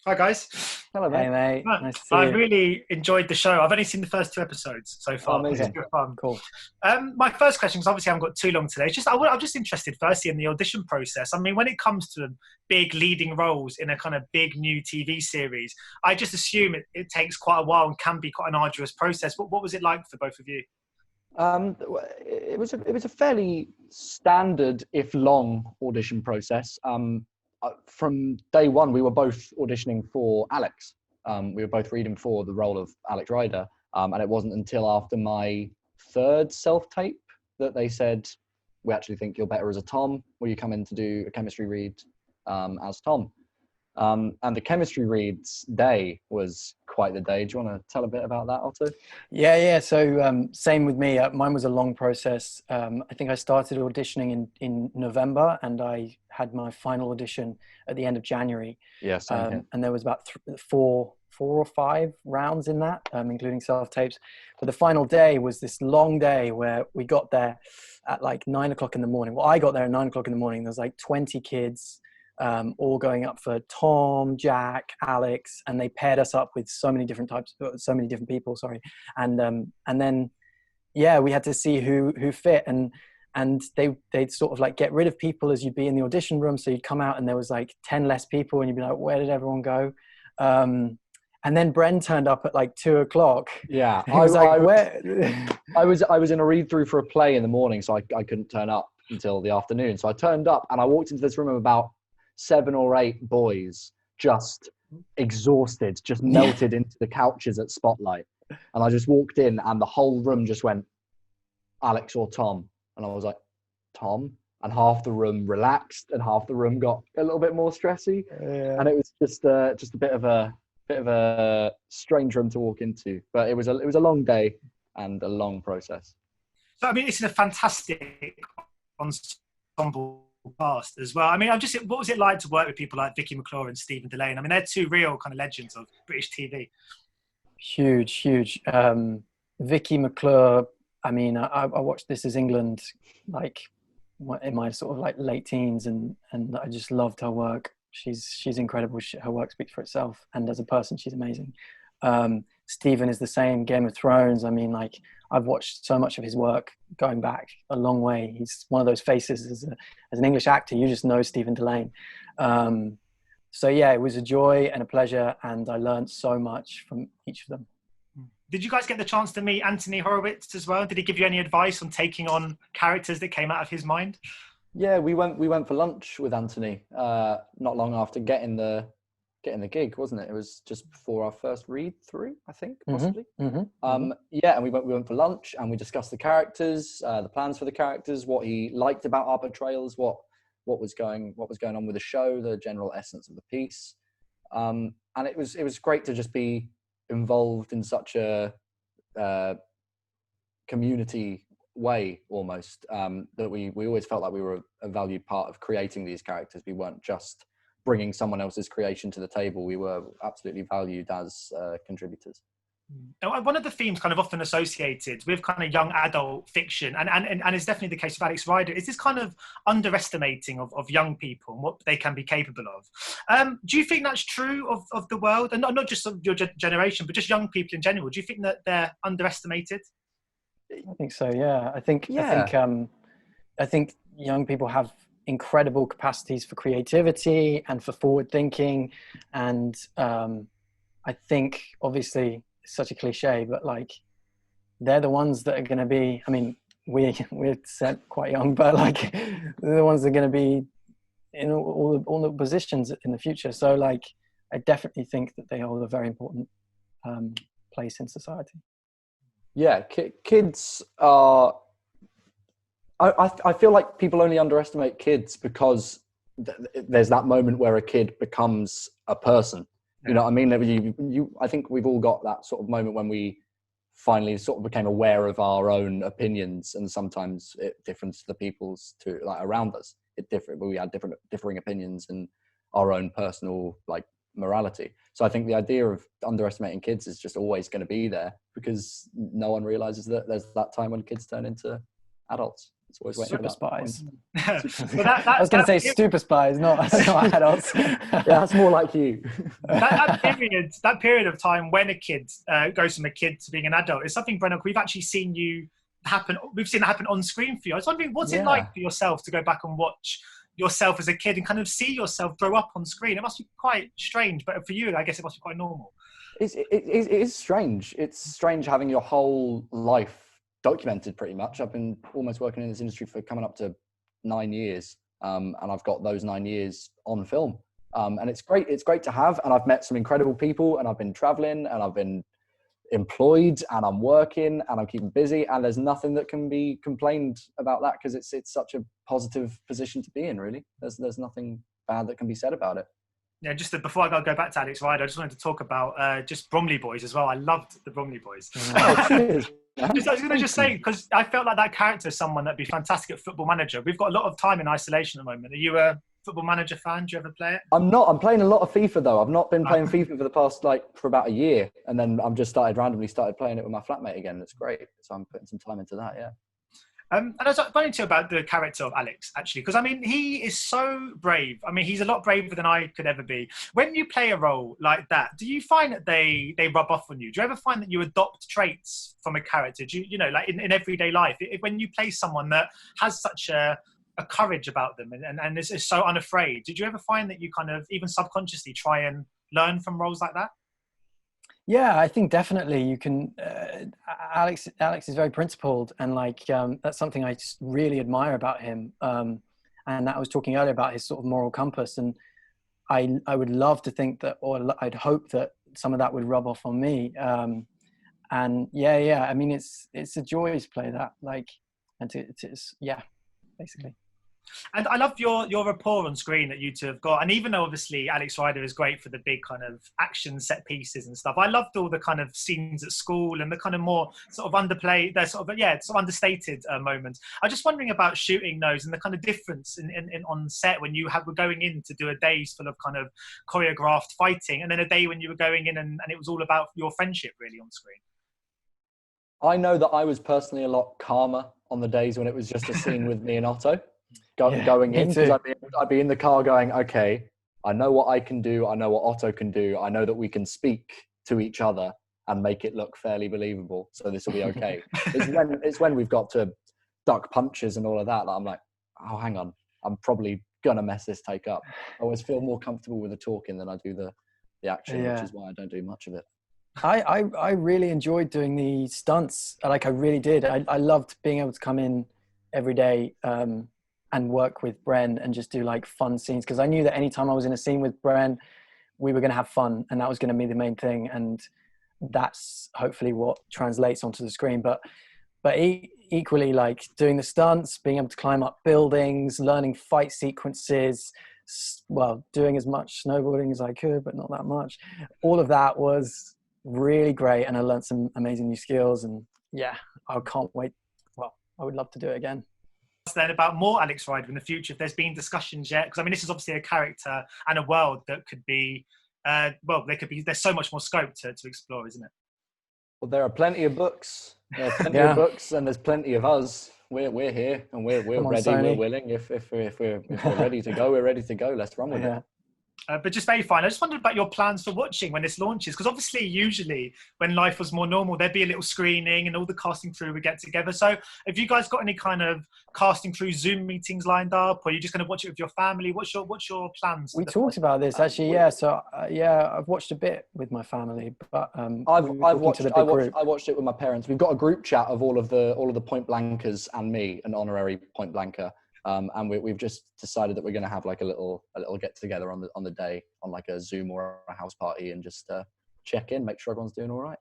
Hi guys. Hello, Hey mate. mate, nice to see I you. really enjoyed the show. I've only seen the first two episodes so Oh, far. It's amazing. good fun. Cool. My first question, because obviously I haven't got too long today, is just I'm just interested firstly in the audition process. I mean, when it comes to big leading roles in a kind of big new TV series, I just assume it takes quite a while and can be quite an arduous process. But what was it like for both of you? It was a fairly standard, if long, audition process. From day one, we were both auditioning for Alex. We were both reading for the role of Alex Rider, and it wasn't until after my third self-tape that they said, "We actually think you're better as a Tom. Will you come in to do a chemistry read as Tom?" And the chemistry reads day was quite the day. Do you want to tell a bit about that, Otto? Yeah. So same with me. Mine was a long process. I think I started auditioning in November, and I had my final audition at the end of January. Yeah, same here. And there was about four or five rounds in that, including self-tapes. But the final day was this long day where we got there at like 9 o'clock in the morning. Well, I got there at 9 o'clock in the morning. There was like 20 kids. All going up for Tom, Jack, Alex, and they paired us up with so many different people. Sorry, and then we had to see who fit, and they'd sort of like get rid of people as you'd be in the audition room. So you'd come out and there was like 10 less people, and you'd be like, where did everyone go? And then Bren turned up at like 2 o'clock. Yeah, I was like, where? I was in a read through for a play in the morning, so I couldn't turn up until the afternoon. So I turned up and I walked into this room of about 7 or 8 boys, just exhausted, just melted into the couches at Spotlight. And I just walked in and the whole room just went, Alex or Tom? And I was like, Tom? And half the room relaxed and half the room got a little bit more stressy. Yeah. And it was just a bit of a strange room to walk into. But it was a long day and a long process. So I mean, it's a fantastic ensemble past as well. I mean, what was it like to work with people like Vicky McClure and Stephen Delane? I mean, they're two real kind of legends of British TV. Huge. Vicky McClure, I mean, I watched This Is England like in my sort of like late teens, and I just loved her work. She's incredible. Her work speaks for itself, and as a person, she's amazing. Stephen is the same. Game of Thrones. I mean, like I've watched so much of his work going back a long way. He's one of those faces as an English actor. You just know Stephen Delane. So yeah, it was a joy and a pleasure, and I learned so much from each of them. Did you guys get the chance to meet Anthony Horowitz as well? Did he give you any advice on taking on characters that came out of his mind? Yeah, we went for lunch with Anthony not long after getting the gig, wasn't it? It was just before our first read through, I think, possibly. Yeah, and we went for lunch and we discussed the characters, the plans for the characters, what he liked about our portrayals, what was going on with the show, the general essence of the piece. And it was great to just be involved in such a community way almost, that we always felt like we were a valued part of creating these characters. We weren't just bringing someone else's creation to the table. We were absolutely valued as contributors. One of the themes kind of often associated with kind of young adult fiction, and it's definitely the case of Alex Rider, is this kind of underestimating of young people and what they can be capable of. Do you think that's true of the world, and not just of your generation, but just young people in general? Do you think that they're underestimated? I think so. Yeah, I think young people have incredible capacities for creativity and for forward thinking, and I think obviously it's such a cliche, but like they're the ones that are going to be, I mean, we're set quite young, but like they're the ones that are going to be in all the positions in the future. So like I definitely think that they hold a very important place in society. Yeah, kids are. I feel like people only underestimate kids because there's that moment where a kid becomes a person. You know what I mean? I think we've all got that sort of moment when we finally sort of became aware of our own opinions, and sometimes it differs to the people's around us. We had differing opinions and our own personal morality. So I think the idea of underestimating kids is just always going to be there because no one realizes that there's that time when kids turn into adults. It's always waiting. Super spies. But I was going to say super spies, not adults. Yeah, that's more like you. that period of time when a kid goes from a kid to being an adult is something, Brenock, we've actually seen you happen. We've seen it happen on screen for you. I was wondering, what's it like for yourself to go back and watch yourself as a kid and kind of see yourself grow up on screen? It must be quite strange, but for you, I guess it must be quite normal. It is strange. It's strange having your whole life documented pretty much. I've been almost working in this industry for coming up to 9 years, and I've got those 9 years on film, and it's great to have. And I've met some incredible people, and I've been traveling, and I've been employed, and I'm working, and I'm keeping busy, and there's nothing that can be complained about that, because it's such a positive position to be in. Really, there's nothing bad that can be said about it. Yeah, before I go back to Alex Rider, I just wanted to talk about just Bromley Boys as well. I loved the Bromley Boys. I was going to just say, because I felt like that character is someone that'd be fantastic at Football Manager. We've got a lot of time in isolation at the moment. Are you a Football Manager fan? Do you ever play it? I'm not. I'm playing a lot of FIFA though. I've not been playing FIFA for the past for about a year, and then I'm just randomly started playing it with my flatmate again. It's great. So I'm putting some time into that. Yeah. And I was wondering too about the character of Alex, actually, because I mean, he is so brave. I mean, he's a lot braver than I could ever be. When you play a role like that, do you find that they rub off on you? Do you ever find that you adopt traits from a character? Do you know, like in everyday life, when you play someone that has such a courage about them and is so unafraid, did you ever find that you kind of even subconsciously try and learn from roles like that? Yeah, I think definitely you can. Alex is very principled, and that's something I just really admire about him. And I was talking earlier about his sort of moral compass, and I would love to think that, or I'd hope that some of that would rub off on me. And I mean, it's a joy to play that, basically. And I love your rapport on screen that you two have got. And even though obviously Alex Rider is great for the big kind of action set pieces and stuff, I loved all the kind of scenes at school and the kind of more sort of underplayed, they're sort of understated moments. I was just wondering about shooting those and the kind of difference in on set when you were going in to do a day full of kind of choreographed fighting, and then a day when you were going in and it was all about your friendship really on screen. I know that I was personally a lot calmer on the days when it was just a scene with me and Otto. Going in, because I'd be in the car going, okay, I know what I can do, I know what Otto can do, I know that we can speak to each other and make it look fairly believable, so this will be okay. It's when we've got to duck punches and all of that I'm like, oh, hang on, I'm probably gonna mess this take up. I always feel more comfortable with the talking than I do the action, which is why I don't do much of it. I really enjoyed doing the stunts. I really did. I loved being able to come in every day and work with Bren and just do fun scenes, because I knew that anytime I was in a scene with Bren, we were going to have fun, and that was going to be the main thing, and that's hopefully what translates onto the screen. But equally, doing the stunts, being able to climb up buildings, learning fight sequences, doing as much snowboarding as I could, but not that much. All of that was really great, and I learned some amazing new skills, and I can't wait. Well, I would love to do it again. Then about more Alex Rider in the future, if there's been discussions yet, because I mean this is obviously a character and a world that could be there's so much more scope to explore, isn't it? Well, there are plenty of books, of books, and there's plenty of us. We're here, and we're ready, Sony. We're willing. If we're ready to go, we're ready to go. Let's run with it. But just very fine, I just wondered about your plans for watching when this launches, because obviously usually when life was more normal there'd be a little screening and all the casting crew would get together. So have you guys got any kind of casting crew Zoom meetings lined up, or are you just going to watch it with your family? What's your plans? We talked about this actually, so I've watched a bit with my family, but I watched it with my parents. We've got a group chat of all of the Point Blankers and me, an honorary Point Blanker. And we've just decided that we're going to have a little get together on the day on a Zoom or a house party, and just check in, make sure everyone's doing all right.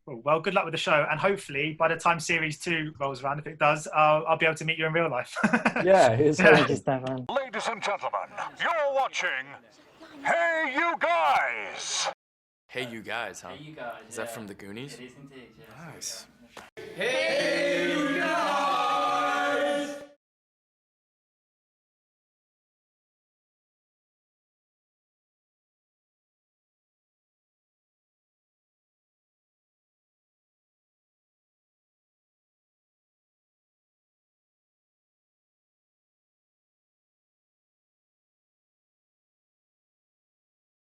Well, good luck with the show, and hopefully by the time series 2 rolls around, if it does, I'll be able to meet you in real life. Yeah, it's Thank you, Stefan. Ladies and gentlemen, you're watching Hey You Guys. Hey You Guys, huh? Hey You Guys. Is that from the Goonies? It is indeed, yeah. Nice. Hey You Guys.